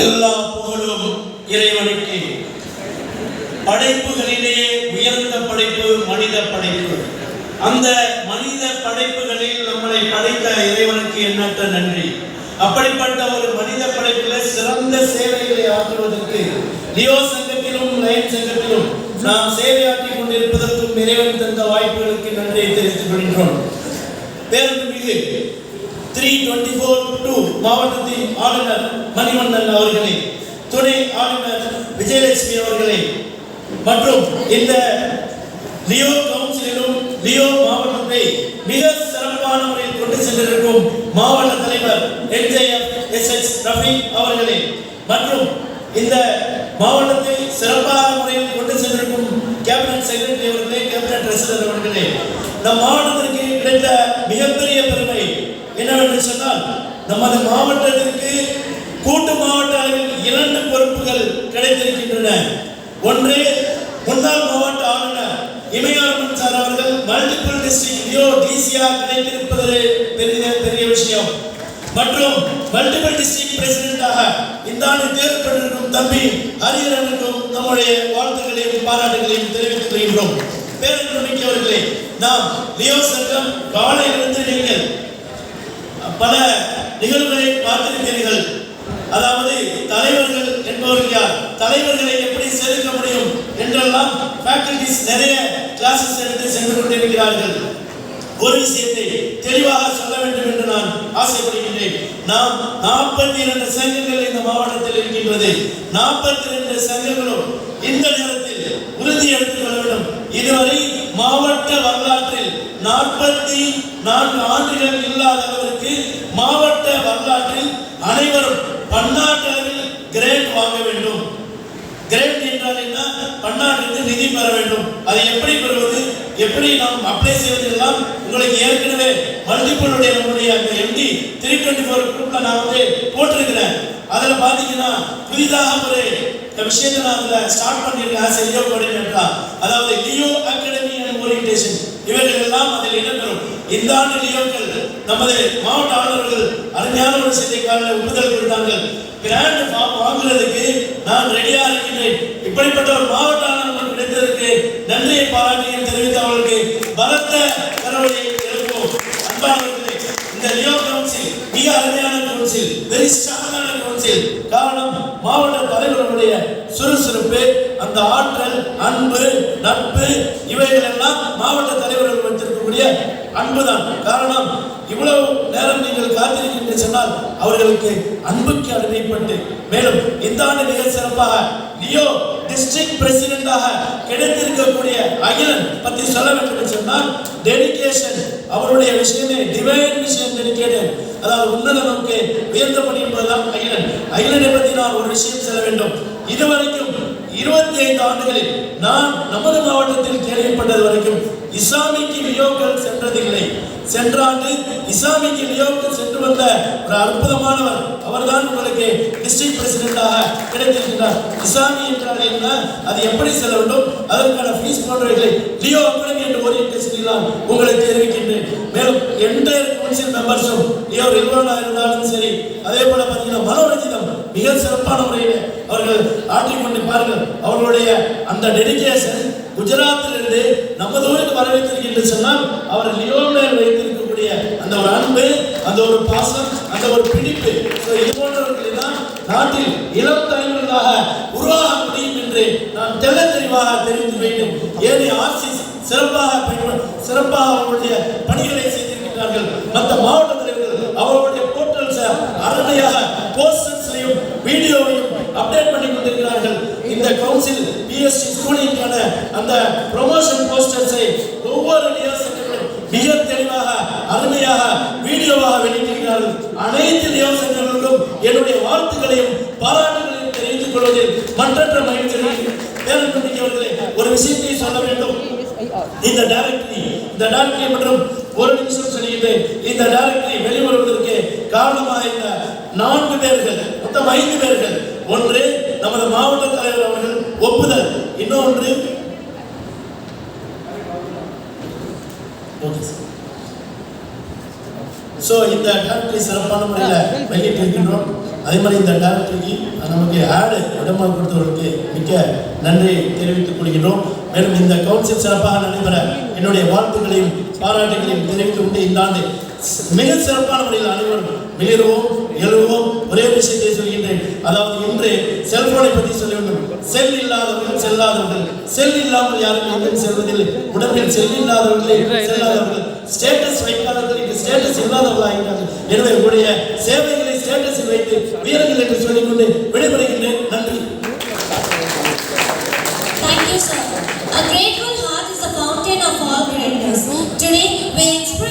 எல்லா புகழும் இறைவனுக்கு. படைப்புகளிலேயே உயர்ந்த படைப்பு மனித படைப்பு. அந்த மனித படைப்புகளில் நம்மளை படைத்த இறைவனுக்கு எண்ணற்ற நன்றி. அப்படிப்பட்ட ஒரு மனித படைப்பில் சிறந்த சேவைகளை ஆற்றுவதற்கு லியோ சங்கத்திலும் லயன் சங்கத்திலும் நாம் சேவையாற்றிக் கொண்டிருப்பதற்கும் இறைவன் தந்த வாய்ப்புகளுக்கு நன்றியை தெரிவித்துக் கொள்கின்றோம். பேரன்புமிகு 324-2 மாவட்டத்தின் ஆளுநர் மணிவண்ணன் அவர்களே, துணை ஆளுநர் விஜயலட்சுமி அவர்களே மற்றும் இந்த லியோ கவுன்சிலும் லியோ மாவட்டத்தை மிக சிறப்பான முறையில் கொண்டு சென்றிருக்கும் மாவட்ட தலைவர் NJF ரஃபீக் அவர்களே மற்றும் இந்த மாவட்டத்தை சிறப்பான முறையில் கொண்டு சென்றிருக்கும் கேபினட் செக்ரட்டரி அவர்களே, கேபினட் ட்ரெஸரர் அவர்களே, நம் மாவட்டத்திற்கு கிடைத்த மிகப்பெரிய பெருமை என்னவென்று சொன்னால், நமது மாவட்டத்திற்கு கூட்டு மாவட்ட அளவில் 2 பொறுப்புகள் கிடைத்திருக்கின்றன. ஒன்று, முன்னாள் மாவட்ட ஆளுநர் இமயமன் சார் அவர்கள் மல்டிபிள் டிஸ்ட்ரிக்ட் லியோ டிசிஆர் கிடைத்திருப்பது பெரிய விஷயம். மற்றும் மல்டிபிள் டிஸ்ட்ரிக்ட் பிரசிடென்டாக இந்த ஆண்டு தேர்வு பெற்றிருக்கும் தம்பி ஹரிஹரனுக்கும் நம்முடைய வாழ்த்துக்களையும் பாராட்டுகளையும் தெரிவித்துக் கொள்கிறோம். பேரன்புமிக்கவர்களே, நாம் லியோ சங்கம் காலையிலிருந்து நீங்கள் பல நிகழ்வுகளை பார்த்திருக்கிறீர்கள். அதாவது தலைவர்கள் என்பவர்கள் யார், தலைவர்களை எப்படி சேர்க்க முடியும் என்றெல்லாம் ஃபேக்கல்டிஸ் நிறைய கிளாஸஸ் எடுத்து சென்று கொண்டிருக்கிறார்கள். ஒரு விஷயத்தை தெளிவாக சொல்ல வேண்டும் என்று நான் ஆசைப்படுகின்றேன். நாம் 42 சங்கங்கள் இந்த மாவட்டத்தில் இருக்கின்றது. 42 சங்கங்களும் இந்த நேரத்தில் உறுதி எடுத்துக் கொள்ள வேண்டும். இதுவரை மாவட்ட வரலாற்றில் 44 ஆண்டுகள் இல்லாத அளவிற்கு மாவட்ட வரலாற்றில் அனைவரும் பன்னாட்டு அளவில் கிரேட் வாங்க வேண்டும். கிரேட் என்றால் என்ன? பன்னாட்டிற்கு நிதி பெற வேண்டும். அதை எப்படி பெறுவது, எப்படி நாம் அப்ளை செய்வது எல்லாம் உங்களுக்கு ஏற்கனவே மல்டிபிளுடைய நம்முடைய அந்த MD 324 குரூப்ல நான் போட்டிருக்கிறேன். அதில் பார்த்தீங்கன்னா புதிதாக ஒரு விஷயத்தை நான் அதில் ஸ்டார்ட் பண்ணியிருக்கேன். ஆஸ் லியோ கோஆர்டினேட்டரா, அதாவது லியோ அகாடமி அண்ட் ஓரியன்டேஷன், இவைகள் எல்லாம் அதில் இடம்பெறும். இந்த ஆண்டு லியோக்கள் நமது மாவட்ட ஆளுநர்கள் அருமையான ஒரு செய்திக்கான ஒப்புதல் கொடுத்தார்கள். கிராண்ட் வாங்குறதுக்கு நான் ரெடியா இருக்கின்றேன். இப்படிப்பட்ட ஒரு மாவட்ட ஆளுநர் கிடைத்ததற்கு நன்றியை பாராட்டியும் தெரிவித்து அவர்களுக்கு பலத்த கரவொலியை எழுப்புவோம். அன்பானவர்களே, இந்த லியோ கவுன்சில் மிக அருமையான கவுன்சில், வெரி ஸ்ட்ராங்கான கவுன்சில். காரணம், மாவட்ட தலைவர்களுடைய சுறுசுறுப்பு, அந்த ஆற்றல், அன்பு, நட்பு, இவைகள் எல்லாம் மாவட்ட தலைவர்கள் வைத்திருக்கக்கூடிய அன்புதான் காரணம். இவ்வளவு நேரம் நீங்கள் காத்திருக்கின்ற சொன்னால் அவர்களுக்கு அன்புக்கு அடிமைப்பட்டு, மேலும் இந்த ஆண்டு மிக சிறப்பாக லியோ டிஸ்ட்ரிக்ட் பிரசிடென்டாக கிடைத்திருக்கக்கூடிய அகிலன் பற்றி சொல்ல வேண்டும் என்று சொன்னால், டெடிகேஷன், அவருடைய விஷயமே டிவைன் விஷயம், டெடிகேட்டட், அதாவது உன்னத நோக்கே உயர்ந்த பணி என்பதுதான் அகிலன். அகிலனை பற்றி நான் ஒரு விஷயம் சொல்ல வேண்டும். இதுவரைக்கும் 25 ஆண்டுகளில் நான் நமது மாவட்டத்தில் கேள்விப்பட்டது வரைக்கும் இஸ்லாமிக்கு லியோக்கள் சென்றதில்லை. சென்ற ஆண்டு இஸ்லாமிக்கு லியோக்கள் சென்று வந்த ஒரு அற்புதமானவர் அவர்தான் உங்களுக்கு டிஸ்ட்ரிக்ட் பிரசிடென்டாக கிடைத்திருக்கிறார். இஸ்லாமி என்றால் என்ன, அது எப்படி செல்ல வேண்டும், அதற்கான ஃபீஸ் போன்றவைகளை லியோ அகாடமி என்ற ஓரியன்டேஷனில் உங்களுக்கு தெரிவிக்கின்றேன். மேலும் என்டையர் கவுன்சில் மெம்பர்ஸும் லியோ ரெகுலராக இருந்தாலும் சரி, அதே போல பார்த்தீங்கன்னா மனோரஞ்சிதம் மிக சிறப்பான முறையில் அவர்கள் ஆற்றிக்கொண்டு பாருங்கள். அவர்களுடைய அந்த டெடிகேஷன் குஜராத்தில் இருந்து நமது ஊருக்கு வரவேற்றிருக்கின்ற சொன்னால் அவர் லியோவில் வைத்திருக்கக்கூடிய அந்த ஒரு அன்பு, அந்த ஒரு பாசம், அந்த ஒரு பிடிப்பு, இது போன்றவர்களை தான் நாட்டில் இளம் தலைவர்களாக உருவாக முடியும் என்று நான் தெல்ல தெளிவாக தெரிந்து வேண்டும். ஏழை ஆர்சி சிறப்பாக அவர்களுடைய பணிகளை செய்திருக்கிறார்கள். மற்ற மாவட்ட தலைவர்கள் அவர்களுடைய போர்ட்டல்ஸ் அருமையாக போஸ்டர்ஸ்லையும் வீடியோவையும் அப்டேட் பண்ணி கொண்டிருக்கிறார்கள். இந்த கவுன்சில் பிஎஸ்சி ஸ்கூலிங்கான அந்த ப்ரொமோஷன் போஸ்டர்ஸை ஒவ்வொரு லியோ சங்கங்களும் மிக தெளிவாக அருமையாக வீடியோவாக வெளியிட்டிருக்கிறார்கள். அனைத்து லியோ சங்கங்களுக்கும் என்னுடைய வாழ்த்துக்களையும் பாராட்டுகளையும் தெரிவித்துக் கொள்வதில் மற்றற்ற மகிழ்ச்சி. பேரன்புமிக்கவர்களே, ஒரு விஷயத்தை சொல்ல வேண்டும். இந்த டைரக்டரி மற்றும் ஒரு நிமிஷம் சொல்லிக்கிட்டேன். இந்த டைரக்டரி வெளிவருவதற்கு காரணமாக இந்த 4 பேர்கள், மொத்தம் 5 பேர்கள். ஒன்று, நமது மாவட்ட தலைவர் அவர்கள் ஒப்புதல். இன்னொன்று இந்த டைரக்டரி சிறப்பான முறையில் வெளியிட்டிருக்கின்றோம். அதே மாதிரி இந்த டைரக்டருக்கு நமக்கு ஆடு இடமாக கொடுத்தவர்களுக்கு மிக்க நன்றி தெரிவித்துக் கொள்கிறோம். மேலும் இந்த கவுன்சில் சிறப்பாக நடைபெற என்னுடைய வாழ்த்துக்களையும் பாராட்டுகளையும் தெரிவித்துக் கொண்டு இந்த ஆண்டு மிக சிறப்பான முறையில் அனைவரும் மிளிர்வோம் எழுவோம். ஒரே விஷயத்தை சொல்கின்றேன், அதாவது இன்று செல்போனை பற்றி சொல்ல வேண்டும். செல் இல்லாதவர்கள் செல்லாதவர்கள், செல் இல்லாமல் யாரும் எங்கும் செல்வதில்லை. உடம்பில் செல் இல்லாதவர்களே செல்லாதவர்கள், ஸ்டேட்டஸ் வைக்காதவர்கள் இன்று ஸ்டேட்டஸ் இல்லாதவர்கள் ஆகின்றார்கள். எனவே உங்களுடைய சேவைகளை ஸ்டேட்டஸில் வைத்து வீரர்கள் என்று சொல்லிக்கொண்டு விடைபெறுகின்றேன். நன்றி. Thank you, sir. A grateful heart is the fountain of all greatness. Today, we express